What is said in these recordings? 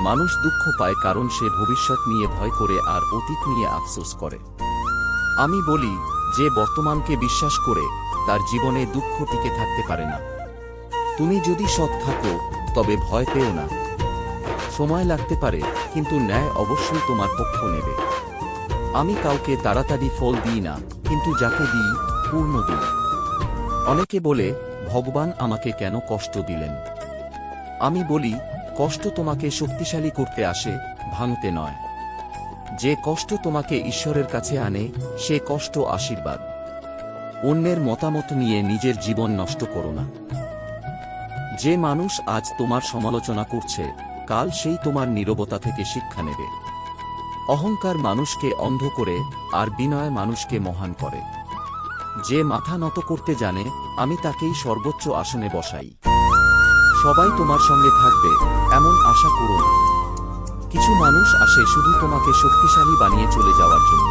মানুষ দুঃখ পায় কারণ সে ভবিষ্যৎ নিয়ে ভয় করে আর অতীত নিয়ে আফসোস করে। আমি বলি, যে বর্তমানকে বিশ্বাস করে তার জীবনে দুঃখ টিকে থাকতে পারে না। তুমি যদি সৎ থাকো তবে ভয় পেও না। সময় লাগতে পারে, কিন্তু ন্যায় অবশ্যই তোমার পক্ষ নেবে। আমি কাউকে তাড়াতাড়ি ফল দিই না, কিন্তু যাকে দিই পূর্ণ দিই। অনেকে বলে, ভগবান আমাকে কেন কষ্ট দিলেন? আমি বলি, কষ্ট তোমাকে শক্তিশালী করতে আসে, ভাঙতে নয়। যে কষ্ট তোমাকে ঈশ্বরের কাছে আনে, সে কষ্ট আশীর্বাদ। অন্যের মতামত নিয়ে নিজের জীবন নষ্ট করো না। যে মানুষ আজ তোমার সমালোচনা করছে, কাল সেই তোমার নীরবতা থেকে শিক্ষা নেবে। অহংকার মানুষকে অন্ধ করে, আর বিনয় মানুষকে মহান করে। যে মাথা নত করতে জানে, আমি তাকেই সর্বোচ্চ আসনে বসাই। সবাই তোমার সঙ্গে থাকবে এমন আশা করো না। কিছু মানুষ আসে শুধু তোমাকে শক্তিশালী বানিয়ে চলে যাওয়ার জন্য।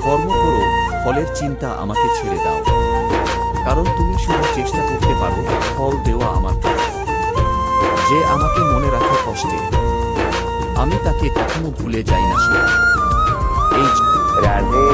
কর্ম করো, ফলের চিন্তা আমাকে ছেড়ে দাও। কারণ তুমি শুধু চেষ্টা করতে পারো, ফল দেওয়া আমার কাজ। যে আমাকে মনে রাখে কষ্টে, আমি তাকে কখনো ভুলে যাই না। এই রাধে